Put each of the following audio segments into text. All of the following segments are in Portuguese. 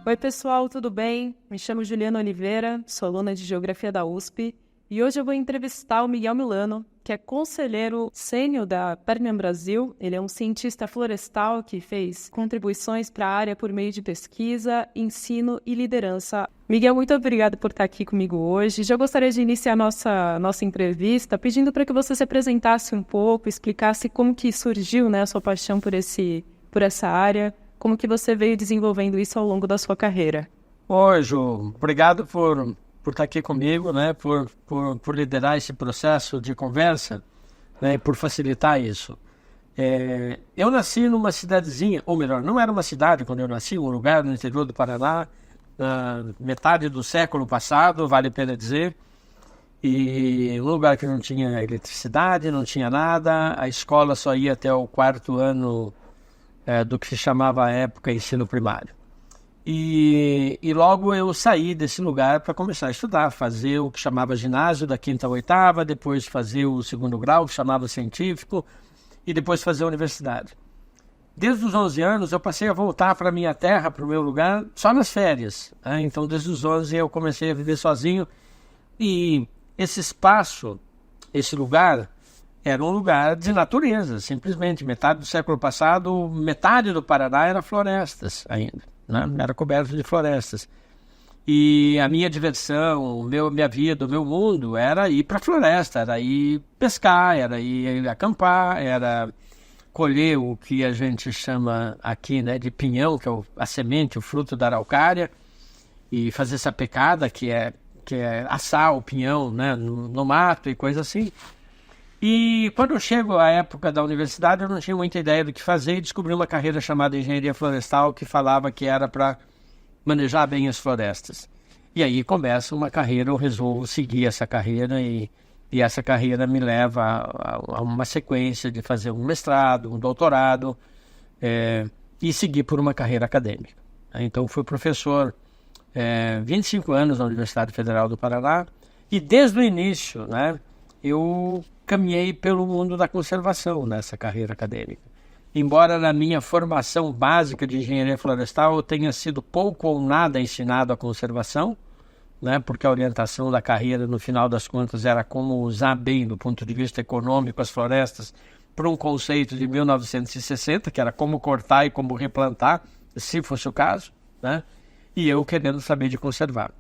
Oi, pessoal, tudo bem? Me chamo Juliana Oliveira, sou aluna de Geografia da USP e hoje eu vou entrevistar o Miguel Milano, que é conselheiro sênior da Permian Brasil. Ele é um cientista florestal que fez contribuições para a área por meio de pesquisa, ensino e liderança. Miguel, muito obrigada por estar aqui comigo hoje. Já gostaria de iniciar nossa entrevista pedindo para que você se apresentasse um pouco, explicasse como que surgiu, né, a sua paixão por essa área. Como que você veio desenvolvendo isso ao longo da sua carreira? Oi, Ju. Obrigado por estar aqui comigo, né? Por liderar esse processo de conversa, né? E por facilitar isso. Eu nasci numa cidadezinha, ou melhor, não era uma cidade quando eu nasci, um lugar no interior do Paraná, na metade do século passado, vale a pena dizer. E um lugar que não tinha eletricidade, não tinha nada, a escola só ia até o quarto ano do que se chamava à época ensino primário. E logo eu saí desse lugar para começar a estudar, fazer o que chamava ginásio da quinta a oitava, depois fazer o segundo grau, que chamava científico, e depois fazer a universidade. Desde os 11 anos eu passei a voltar para a minha terra, para o meu lugar, só nas férias, né? Então desde os 11 eu comecei a viver sozinho e esse espaço, esse lugar, era um lugar de natureza, simplesmente. Metade do século passado, metade do Paraná era florestas ainda, né? Era coberto de florestas. E a minha diversão, minha vida, o meu mundo era ir para a floresta, era ir pescar, era ir acampar, era colher o que a gente chama aqui, né, de pinhão, que é a semente, o fruto da araucária, e fazer essa pecada, que é assar o pinhão, né, no mato e coisa assim. E quando eu chego à época da universidade, eu não tinha muita ideia do que fazer e descobri uma carreira chamada Engenharia Florestal que falava que era para manejar bem as florestas. E aí começa uma carreira, eu resolvo seguir essa carreira e essa carreira me leva a uma sequência de fazer um mestrado, um doutorado e seguir por uma carreira acadêmica. Então fui professor 25 anos na Universidade Federal do Paraná e desde o início, né, eu caminhei pelo mundo da conservação nessa carreira acadêmica. Embora na minha formação básica de engenharia florestal eu tenha sido pouco ou nada ensinado a conservação, né, porque a orientação da carreira, no final das contas, era como usar bem, do ponto de vista econômico, as florestas, para um conceito de 1960, que era como cortar e como replantar, se fosse o caso, né, e eu querendo saber de conservar.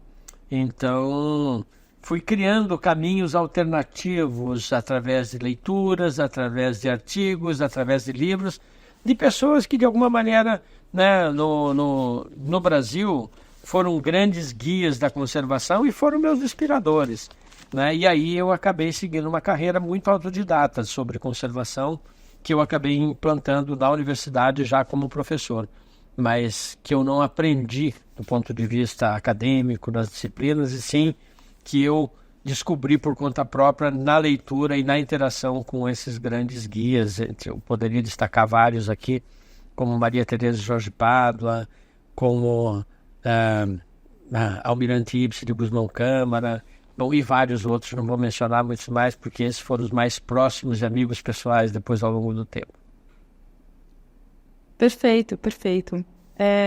Então fui criando caminhos alternativos através de leituras, através de artigos, através de livros, de pessoas que de alguma maneira, né, no Brasil foram grandes guias da conservação e foram meus inspiradores, né? E aí eu acabei seguindo uma carreira muito autodidata sobre conservação, que eu acabei implantando na universidade já como professor, mas que eu não aprendi do ponto de vista acadêmico, nas disciplinas, e sim que eu descobri por conta própria na leitura e na interação com esses grandes guias. Eu poderia destacar vários aqui, como Maria Teresa de Jorge Pádua, como Almirante Ibsen de Gusmão Câmara, bom, e vários outros, não vou mencionar muitos mais, porque esses foram os mais próximos e amigos pessoais depois ao longo do tempo. Perfeito, perfeito.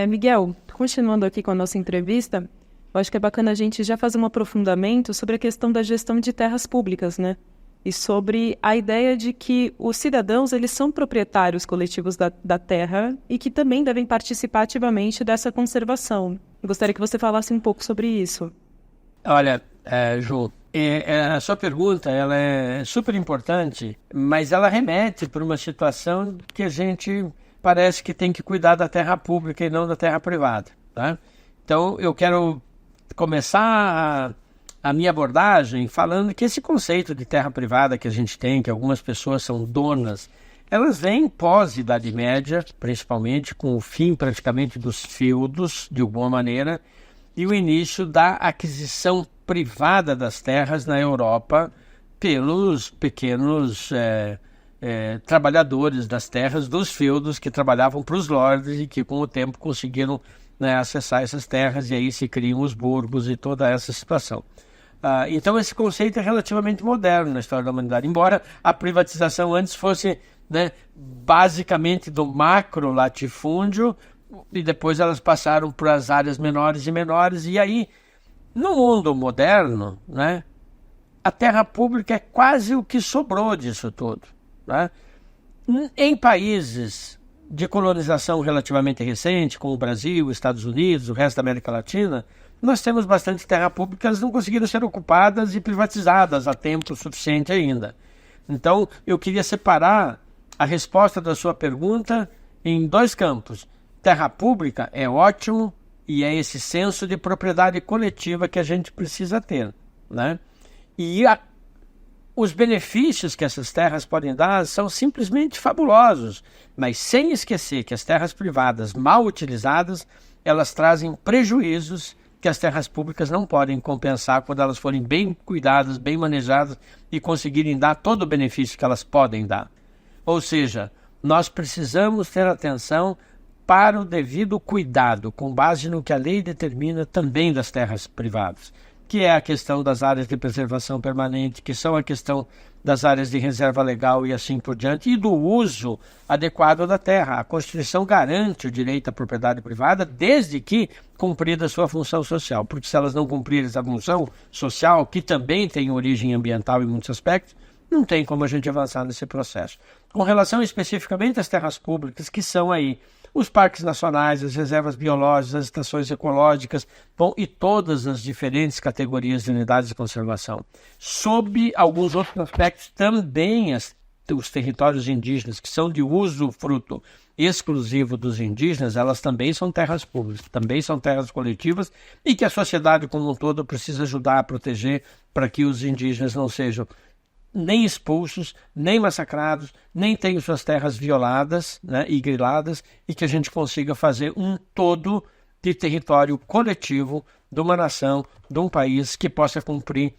Miguel, continuando aqui com a nossa entrevista, eu acho que é bacana a gente já fazer um aprofundamento sobre a questão da gestão de terras públicas, né? E sobre a ideia de que os cidadãos, eles são proprietários coletivos da terra e que também devem participar ativamente dessa conservação. Eu gostaria que você falasse um pouco sobre isso. Olha, Ju, a sua pergunta ela é super importante, mas ela remete para uma situação que a gente parece que tem que cuidar da terra pública e não da terra privada, tá? Então, eu quero começar a minha abordagem falando que esse conceito de terra privada que a gente tem, que algumas pessoas são donas, elas vêm pós-Idade Média, principalmente com o fim praticamente dos feudos, de alguma maneira, e o início da aquisição privada das terras na Europa pelos pequenos trabalhadores das terras, dos feudos que trabalhavam para os lordes e que com o tempo conseguiram, né, acessar essas terras, e aí se criam os burgos e toda essa situação. Então esse conceito é relativamente moderno na história da humanidade, embora a privatização antes fosse, né, basicamente do macro latifúndio e depois elas passaram para as áreas menores e menores, e aí, no mundo moderno, né, a terra pública é quase o que sobrou disso tudo, né? Em países de colonização relativamente recente, como o Brasil, Estados Unidos, o resto da América Latina, nós temos bastante terra pública, elas não conseguiram ser ocupadas e privatizadas a tempo suficiente ainda. Então, eu queria separar a resposta da sua pergunta em 2 campos. Terra pública é ótimo e é esse senso de propriedade coletiva que a gente precisa ter, né? E os benefícios que essas terras podem dar são simplesmente fabulosos, mas sem esquecer que as terras privadas mal utilizadas, elas trazem prejuízos que as terras públicas não podem compensar quando elas forem bem cuidadas, bem manejadas e conseguirem dar todo o benefício que elas podem dar. Ou seja, nós precisamos ter atenção para o devido cuidado, com base no que a lei determina também das terras privadas, que é a questão das áreas de preservação permanente, que são a questão das áreas de reserva legal e assim por diante, e do uso adequado da terra. A Constituição garante o direito à propriedade privada desde que cumprida a sua função social, porque se elas não cumprirem essa função social, que também tem origem ambiental em muitos aspectos, não tem como a gente avançar nesse processo. Com relação especificamente às terras públicas, que são aí os parques nacionais, as reservas biológicas, as estações ecológicas, bom, e todas as diferentes categorias de unidades de conservação. Sob alguns outros aspectos, também os territórios indígenas, que são de uso fruto exclusivo dos indígenas, elas também são terras públicas, também são terras coletivas, e que a sociedade como um todo precisa ajudar a proteger para que os indígenas não sejam nem expulsos, nem massacrados, nem tenham suas terras violadas, né, e griladas, e que a gente consiga fazer um todo de território coletivo de uma nação, de um país que possa cumprir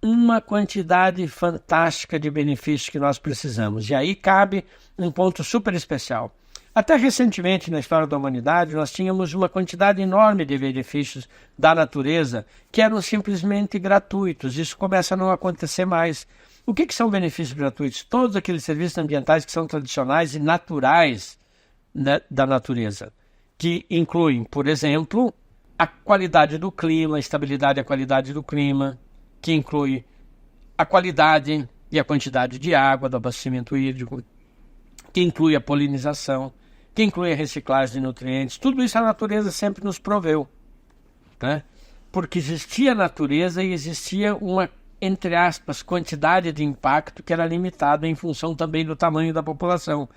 uma quantidade fantástica de benefícios que nós precisamos. E aí cabe um ponto super especial. Até recentemente, na história da humanidade, nós tínhamos uma quantidade enorme de benefícios da natureza que eram simplesmente gratuitos. Isso começa a não acontecer mais. O que são benefícios gratuitos? Todos aqueles serviços ambientais que são tradicionais e naturais, né, da natureza, que incluem, por exemplo, a qualidade do clima, a estabilidade e a qualidade do clima, que inclui a qualidade e a quantidade de água, do abastecimento hídrico, que inclui a polinização, que inclui a reciclagem de nutrientes. Tudo isso a natureza sempre nos proveu, né? Porque existia a natureza e existia uma, entre aspas, quantidade de impacto que era limitada em função também do tamanho da população.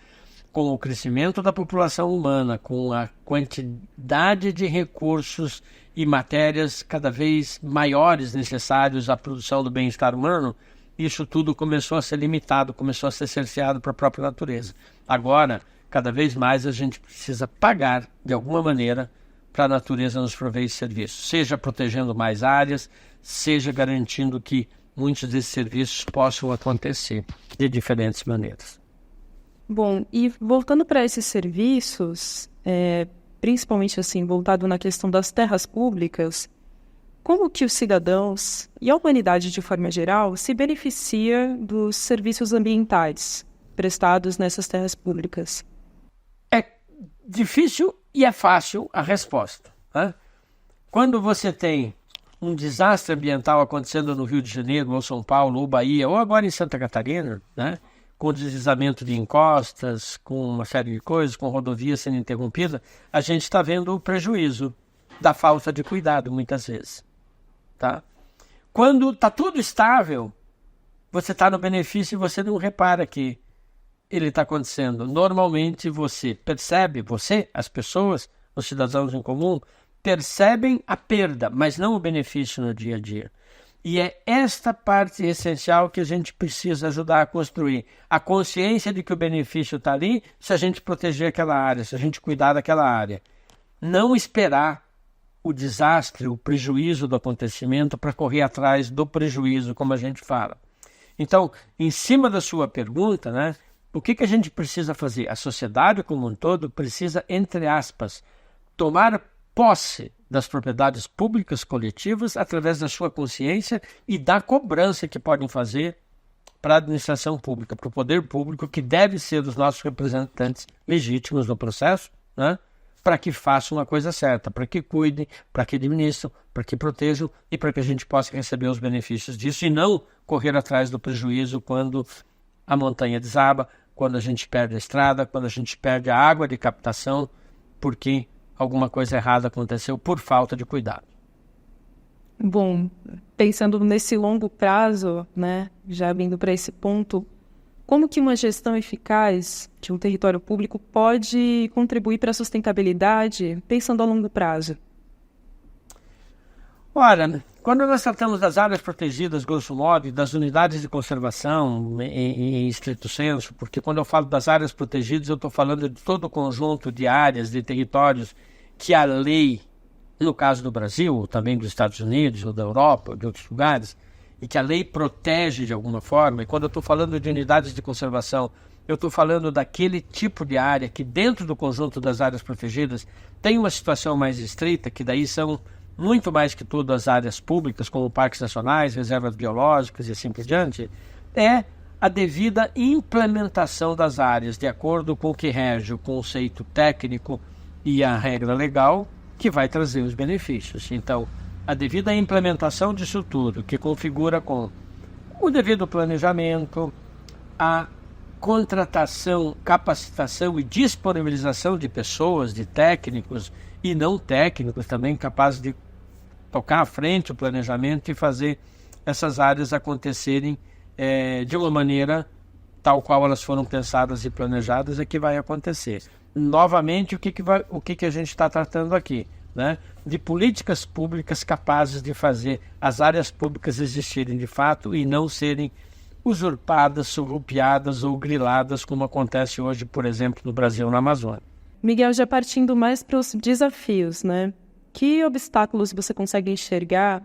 Com o crescimento da população humana, com a quantidade de recursos e matérias cada vez maiores necessários à produção do bem-estar humano, isso tudo começou a ser limitado, começou a ser cerceado para a própria natureza. Agora, cada vez mais a gente precisa pagar, de alguma maneira, para a natureza nos prover esse serviço. Seja protegendo mais áreas, seja garantindo que muitos desses serviços possam acontecer de diferentes maneiras. Bom, e voltando para esses serviços, principalmente assim, voltado na questão das terras públicas, como que os cidadãos e a humanidade de forma geral se beneficia dos serviços ambientais prestados nessas terras públicas? É difícil e é fácil a resposta, né? Quando você tem um desastre ambiental acontecendo no Rio de Janeiro, ou São Paulo, ou Bahia, ou agora em Santa Catarina, né, com deslizamento de encostas, com uma série de coisas, com rodovia sendo interrompida, a gente está vendo o prejuízo da falta de cuidado, muitas vezes. Tá? Quando está tudo estável, você está no benefício e você não repara que ele está acontecendo. Normalmente você percebe, as pessoas, os cidadãos em comum, percebem a perda, mas não o benefício no dia a dia. E é esta parte essencial que a gente precisa ajudar a construir. A consciência de que o benefício está ali se a gente proteger aquela área, se a gente cuidar daquela área. Não esperar o desastre, o prejuízo do acontecimento para correr atrás do prejuízo, como a gente fala. Então, em cima da sua pergunta, né, o que a gente precisa fazer? A sociedade como um todo precisa, entre aspas, tomar posse das propriedades públicas coletivas através da sua consciência e da cobrança que podem fazer para a administração pública, para o poder público, que deve ser os nossos representantes legítimos no processo, né, para que façam a coisa certa, para que cuidem, para que administram, para que protejam e para que a gente possa receber os benefícios disso e não correr atrás do prejuízo quando a montanha desaba, quando a gente perde a estrada, quando a gente perde a água de captação, porque alguma coisa errada aconteceu por falta de cuidado. Bom, pensando nesse longo prazo, né, já vindo para esse ponto, como que uma gestão eficaz de um território público pode contribuir para a sustentabilidade, pensando a longo prazo? Ora, quando nós tratamos das áreas protegidas, grosso modo, e das unidades de conservação em estrito senso, porque quando eu falo das áreas protegidas, eu estou falando de todo o conjunto de áreas, de territórios que a lei, no caso do Brasil, ou também dos Estados Unidos, ou da Europa, ou de outros lugares, e que a lei protege de alguma forma, e quando eu estou falando de unidades de conservação, eu estou falando daquele tipo de área que dentro do conjunto das áreas protegidas tem uma situação mais estrita, que daí são muito mais que tudo as áreas públicas, como parques nacionais, reservas biológicas e assim por diante, é a devida implementação das áreas, de acordo com o que rege o conceito técnico e a regra legal, que vai trazer os benefícios. Então, a devida implementação disso tudo, que configura com o devido planejamento, a contratação, capacitação e disponibilização de pessoas, de técnicos e não técnicos também capazes de tocar à frente o planejamento e fazer essas áreas acontecerem de uma maneira tal qual elas foram pensadas e planejadas, é que vai acontecer. Novamente, o que a gente está tratando aqui? Né? De políticas públicas capazes de fazer as áreas públicas existirem de fato e não serem usurpadas, surrupiadas ou griladas, como acontece hoje, por exemplo, no Brasil, na Amazônia. Miguel, já partindo mais para os desafios, né? Que obstáculos você consegue enxergar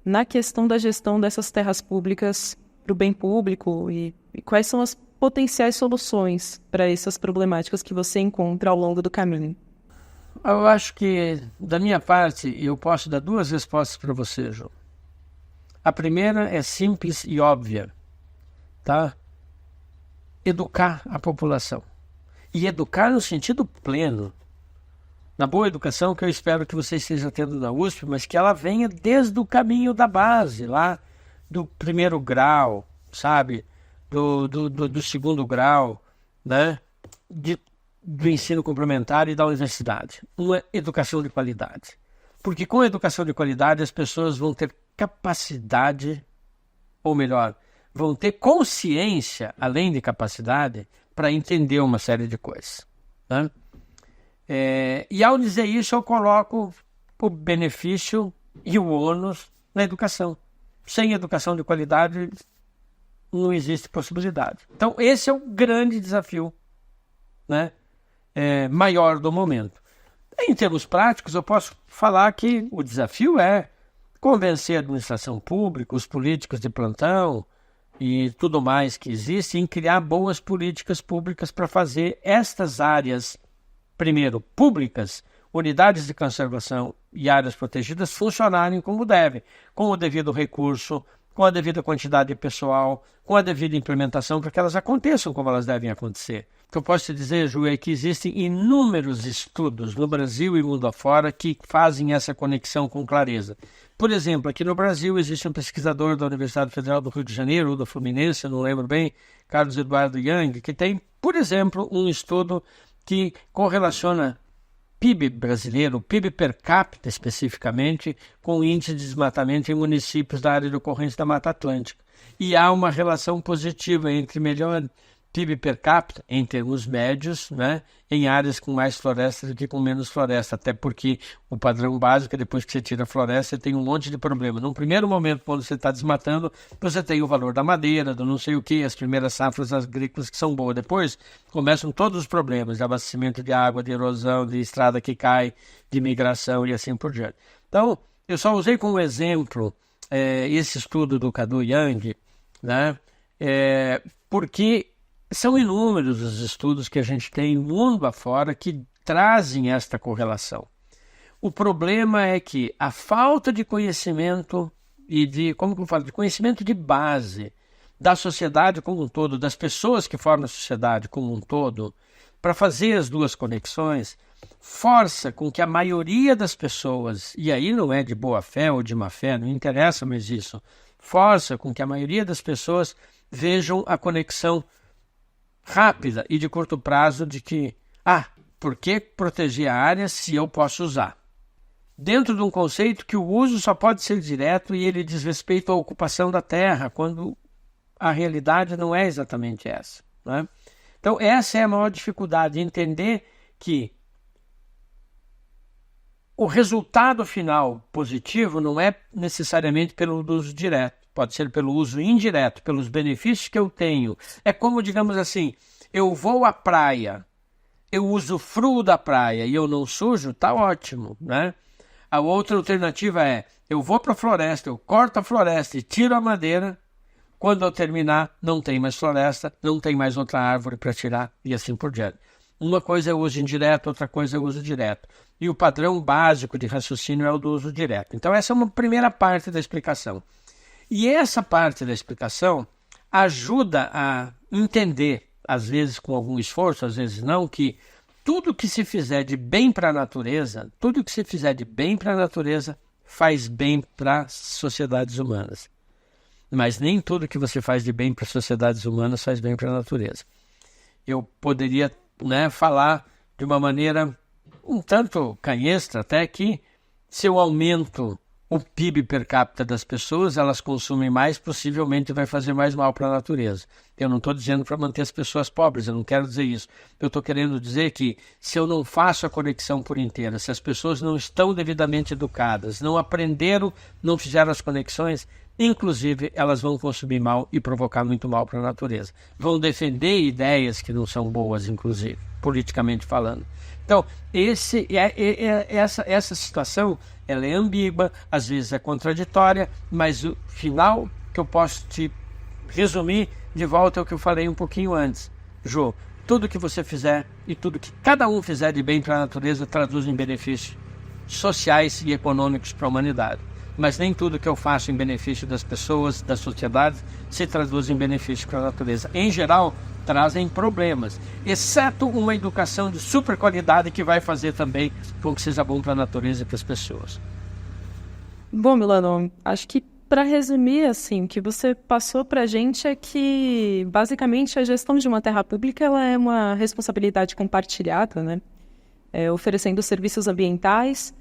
na questão da gestão dessas terras públicas para o bem público e quais são as potenciais soluções para essas problemáticas que você encontra ao longo do caminho? Eu acho que, da minha parte, eu posso dar duas respostas para você, João. A primeira é simples e óbvia, tá? Educar a população. E educar no sentido pleno. Na boa educação que eu espero que você esteja tendo na USP, mas que ela venha desde o caminho da base, lá do primeiro grau, sabe? Do segundo grau, né? Do ensino complementar e da universidade. Uma educação de qualidade. Porque com a educação de qualidade as pessoas vão ter capacidade, ou melhor, vão ter consciência, além de capacidade, para entender uma série de coisas. Né? E ao dizer isso, eu coloco o benefício e o ônus na educação. Sem educação de qualidade, não existe possibilidade. Então, esse é o grande desafio, né? Maior do momento. Em termos práticos, eu posso falar que o desafio é convencer a administração pública, os políticos de plantão e tudo mais que existe, em criar boas políticas públicas para fazer estas áreas, primeiro, públicas, unidades de conservação e áreas protegidas funcionarem como devem, com o devido recurso, com a devida quantidade de pessoal, com a devida implementação, para que elas aconteçam como elas devem acontecer. O que eu posso te dizer, Ju, é que existem inúmeros estudos no Brasil e mundo afora que fazem essa conexão com clareza. Por exemplo, aqui no Brasil existe um pesquisador da Universidade Federal do Rio de Janeiro, ou da Fluminense, não lembro bem, Carlos Eduardo Young, que tem, por exemplo, um estudo que correlaciona PIB brasileiro, PIB per capita especificamente, com o índice de desmatamento em municípios da área de ocorrência da Mata Atlântica. E há uma relação positiva entre melhor PIB per capita, em termos médios, né, em áreas com mais floresta do que com menos floresta, até porque o padrão básico é depois que você tira a floresta, você tem um monte de problema. Num primeiro momento, quando você está desmatando, você tem o valor da madeira, do não sei o que, as primeiras safras agrícolas que são boas. Depois começam todos os problemas de abastecimento de água, de erosão, de estrada que cai, de migração e assim por diante. Então, eu só usei como exemplo esse estudo do Cadu Young, né, porque são inúmeros os estudos que a gente tem mundo afora que trazem esta correlação. O problema é que a falta de conhecimento e de conhecimento de base da sociedade como um todo, das pessoas que formam a sociedade como um todo, para fazer as duas conexões, força com que a maioria das pessoas, e aí não é de boa fé ou de má fé, não interessa mais isso, força com que a maioria das pessoas vejam a conexão rápida e de curto prazo de que, por que proteger a área se eu posso usar? Dentro de um conceito que o uso só pode ser direto e ele diz respeito à ocupação da terra, quando a realidade não é exatamente essa, né? Então, essa é a maior dificuldade, entender que o resultado final positivo não é necessariamente pelo uso direto, pode ser pelo uso indireto, pelos benefícios que eu tenho. É como, digamos assim, eu vou à praia, eu usufruo da praia e eu não sujo, tá ótimo, né? A outra alternativa é, eu vou para a floresta, eu corto a floresta e tiro a madeira, quando eu terminar não tem mais floresta, não tem mais outra árvore para tirar e assim por diante. Uma coisa é o uso indireto, outra coisa é o uso direto. E o padrão básico de raciocínio é o do uso direto. Então essa é uma primeira parte da explicação. E essa parte da explicação ajuda a entender, às vezes com algum esforço, às vezes não, que tudo que se fizer de bem para a natureza, tudo que se fizer de bem para a natureza faz bem para as sociedades humanas. Mas nem tudo que você faz de bem para as sociedades humanas faz bem para a natureza. Eu poderia, falar de uma maneira um tanto canhestra até que se eu aumento o PIB per capita das pessoas, elas consumem mais, possivelmente vai fazer mais mal para a natureza. Eu não estou dizendo para manter as pessoas pobres, eu não quero dizer isso. Eu estou querendo dizer que se eu não faço a conexão por inteira, se as pessoas não estão devidamente educadas, não aprenderam, não fizeram as conexões, inclusive elas vão consumir mal e provocar muito mal para a natureza. Vão defender ideias que não são boas, inclusive, politicamente falando. Então, essa situação ela é ambígua, às vezes é contraditória, mas o final que eu posso te resumir de volta ao que eu falei um pouquinho antes. Jô, tudo que você fizer e tudo que cada um fizer de bem para a natureza traduz em benefícios sociais e econômicos para a humanidade. Mas nem tudo que eu faço em benefício das pessoas, das sociedades, se traduz em benefício para a natureza. Em geral, trazem problemas, exceto uma educação de super qualidade que vai fazer também com que seja bom para a natureza e para as pessoas. Bom, Milano, acho que para resumir, assim, o que você passou para a gente é que, basicamente, a gestão de uma terra pública ela é uma responsabilidade compartilhada, né? Oferecendo serviços ambientais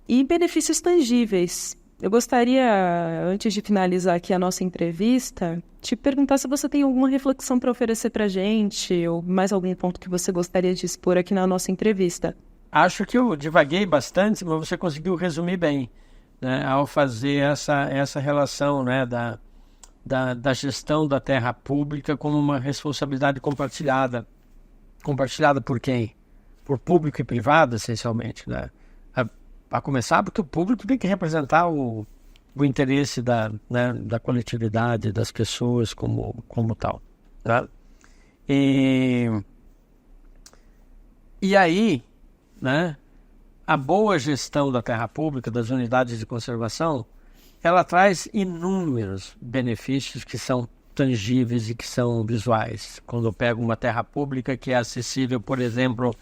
e benefícios tangíveis. Eu gostaria, antes de finalizar aqui a nossa entrevista, te perguntar se você tem alguma reflexão para oferecer para a gente ou mais algum ponto que você gostaria de expor aqui na nossa entrevista. Acho que eu divaguei bastante, mas você conseguiu resumir bem, né, ao fazer essa relação, né, da gestão da terra pública como uma responsabilidade compartilhada. Compartilhada por quem? Por público e privado, essencialmente, né? A começar porque o público tem que representar o interesse da coletividade, das pessoas como tal. Tá? E aí, né, a boa gestão da terra pública, das unidades de conservação, ela traz inúmeros benefícios que são tangíveis e que são visuais. Quando eu pego uma terra pública que é acessível, por exemplo,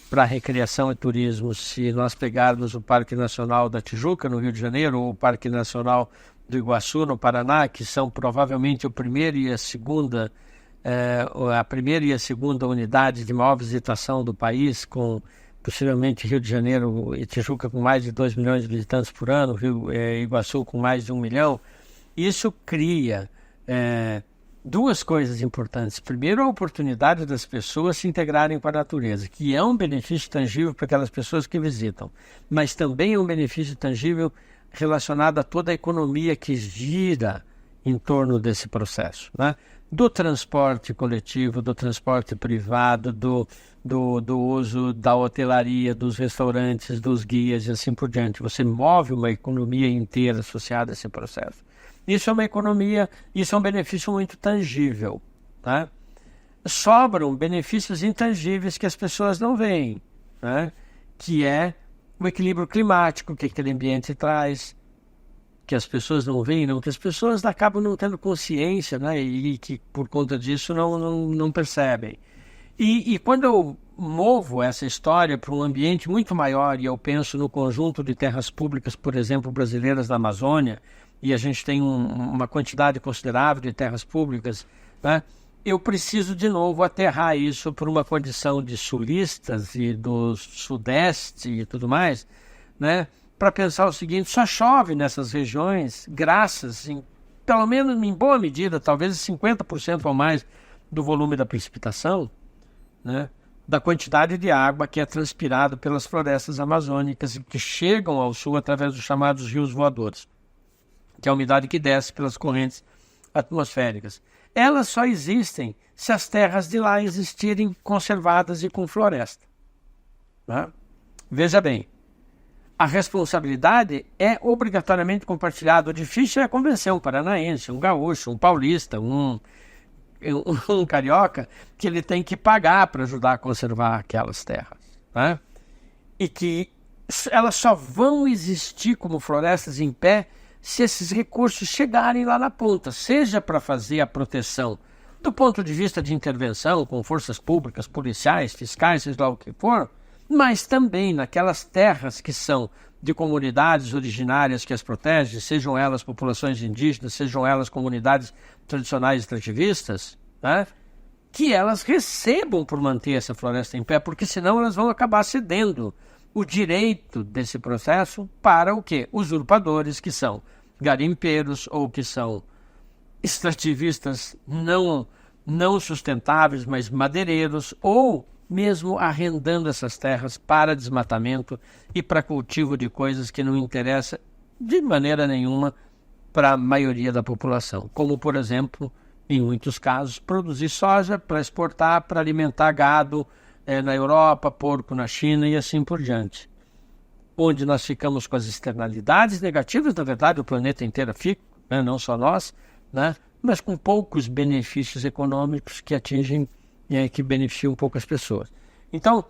para recreação e turismo, se nós pegarmos o Parque Nacional da Tijuca, no Rio de Janeiro, ou o Parque Nacional do Iguaçu, no Paraná, que são provavelmente a primeira e a segunda unidade de maior visitação do país, com possivelmente Rio de Janeiro e Tijuca com mais de 2 milhões de visitantes por ano, Iguaçu com mais de 1 milhão, isso cria duas coisas importantes. Primeiro, a oportunidade das pessoas se integrarem com a natureza, que é um benefício tangível para aquelas pessoas que visitam, mas também é um benefício tangível relacionado a toda a economia que gira em torno desse processo, né? Do transporte coletivo, do transporte privado, do uso da hotelaria, dos restaurantes, dos guias e assim por diante. Você move uma economia inteira associada a esse processo. Isso é uma economia, isso é um benefício muito tangível, tá? Sobram benefícios intangíveis que as pessoas não veem, né? Que é o equilíbrio climático que aquele ambiente traz, que as pessoas não veem, não, que as pessoas acabam não tendo consciência, né? E que por conta disso não percebem. E quando eu movo essa história para um ambiente muito maior, e eu penso no conjunto de terras públicas, por exemplo, brasileiras da Amazônia, e a gente tem uma quantidade considerável de terras públicas, né? Eu preciso de novo aterrar isso por uma condição de sulistas e do sudeste e tudo mais, né? Para pensar o seguinte: só chove nessas regiões graças, pelo menos em boa medida, talvez 50% ou mais do volume da precipitação, né? Da quantidade de água que é transpirada pelas florestas amazônicas e que chegam ao sul através dos chamados rios voadores, que é a umidade que desce pelas correntes atmosféricas. Elas só existem se as terras de lá existirem conservadas e com floresta, né? Veja bem, a responsabilidade é obrigatoriamente compartilhada. O difícil é convencer um paranaense, um gaúcho, um paulista, um carioca, que ele tem que pagar para ajudar a conservar aquelas terras, né? E que elas só vão existir como florestas em pé se esses recursos chegarem lá na ponta, seja para fazer a proteção do ponto de vista de intervenção com forças públicas, policiais, fiscais, seja lá o que for, mas também naquelas terras que são de comunidades originárias que as protegem, sejam elas populações indígenas, sejam elas comunidades tradicionais extrativistas, né? Que elas recebam por manter essa floresta em pé, porque senão elas vão acabar cedendo o direito desse processo para o quê? Usurpadores, que são garimpeiros ou que são extrativistas não sustentáveis, mas madeireiros, ou mesmo arrendando essas terras para desmatamento e para cultivo de coisas que não interessam de maneira nenhuma para a maioria da população, como, por exemplo, em muitos casos, produzir soja para exportar, para alimentar gado na Europa, porco na China e assim por diante. Onde nós ficamos com as externalidades negativas, na verdade o planeta inteiro fica, né? Não só nós, né? Mas com poucos benefícios econômicos que atingem, que beneficiam poucas pessoas. Então,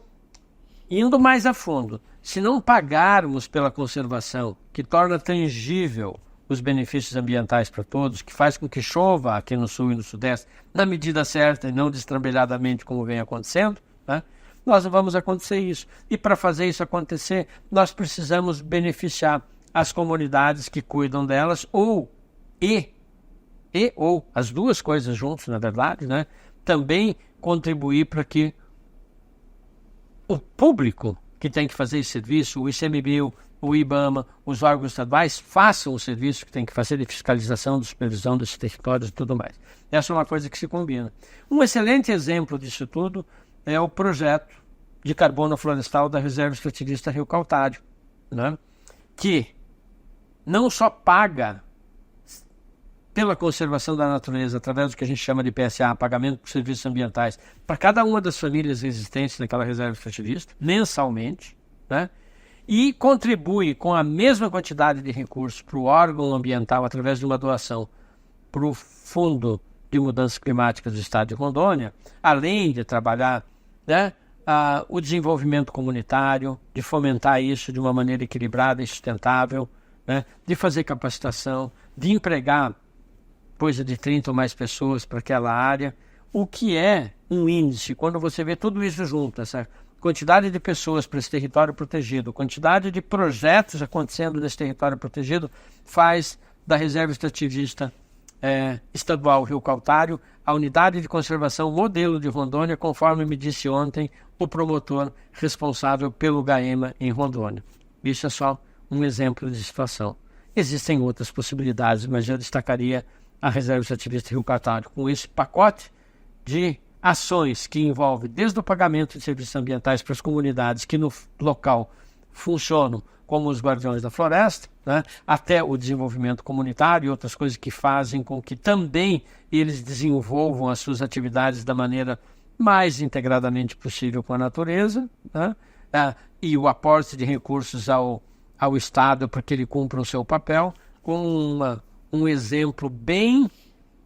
indo mais a fundo, se não pagarmos pela conservação, que torna tangível os benefícios ambientais para todos, que faz com que chova aqui no sul e no sudeste, na medida certa e não destrambelhadamente como vem acontecendo, né? Nós não vamos acontecer isso. E para fazer isso acontecer, nós precisamos beneficiar as comunidades que cuidam delas, ou as duas coisas juntos, na verdade, né? Também contribuir para que o público que tem que fazer esse serviço, o ICMBio, o IBAMA, os órgãos estaduais, façam o serviço que tem que fazer de fiscalização, de supervisão desses territórios e tudo mais. Essa é uma coisa que se combina. Um excelente exemplo disso tudo é o projeto de carbono florestal da Reserva Extrativista Rio Caltário, né? Que não só paga pela conservação da natureza, através do que a gente chama de PSA, pagamento por serviços ambientais, para cada uma das famílias existentes naquela reserva extrativista, mensalmente, né? E contribui com a mesma quantidade de recursos para o órgão ambiental, através de uma doação para o Fundo de Mudanças Climáticas do Estado de Rondônia, além de trabalhar, né, o desenvolvimento comunitário, de fomentar isso de uma maneira equilibrada e sustentável, né, de fazer capacitação, de empregar coisa de 30 ou mais pessoas para aquela área, o que é um índice, quando você vê tudo isso junto, essa quantidade de pessoas para esse território protegido, quantidade de projetos acontecendo nesse território protegido, faz da Reserva Extrativista Estadual Rio Caltário a unidade de conservação modelo de Rondônia, conforme me disse ontem o promotor responsável pelo GAEMA em Rondônia. Isso é só um exemplo de situação. Existem outras possibilidades, mas eu destacaria a Reserva Extrativista Rio Caltário com esse pacote de ações que envolve desde o pagamento de serviços ambientais para as comunidades que no local funcionam como os guardiões da floresta, né, até o desenvolvimento comunitário e outras coisas que fazem com que também eles desenvolvam as suas atividades da maneira mais integradamente possível com a natureza, né, e o aporte de recursos ao Estado para que ele cumpra o seu papel, com um exemplo bem,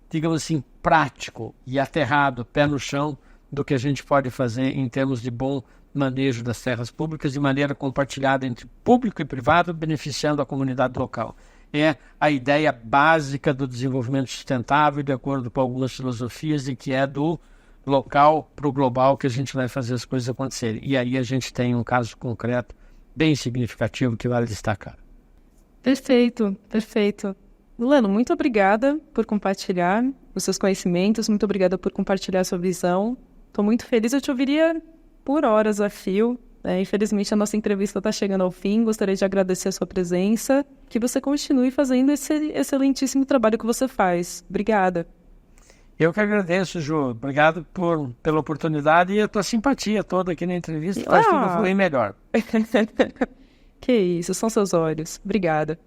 digamos assim, prático e aterrado, pé no chão, do que a gente pode fazer em termos de bom manejo das terras públicas de maneira compartilhada entre público e privado, beneficiando a comunidade local. É a ideia básica do desenvolvimento sustentável, de acordo com algumas filosofias, e que é do local para o global que a gente vai fazer as coisas acontecerem. E aí a gente tem um caso concreto bem significativo que vale destacar. Perfeito, perfeito. Milano, muito obrigada por compartilhar os seus conhecimentos, muito obrigada por compartilhar a sua visão. Estou muito feliz, eu te ouviria por horas a fio. Infelizmente, a nossa entrevista está chegando ao fim. Gostaria de agradecer a sua presença. Que você continue fazendo esse excelentíssimo trabalho que você faz. Obrigada. Eu que agradeço, Ju. Obrigado pela oportunidade e a tua simpatia toda aqui na entrevista. Faz tudo fluir melhor. Que isso, são seus olhos. Obrigada.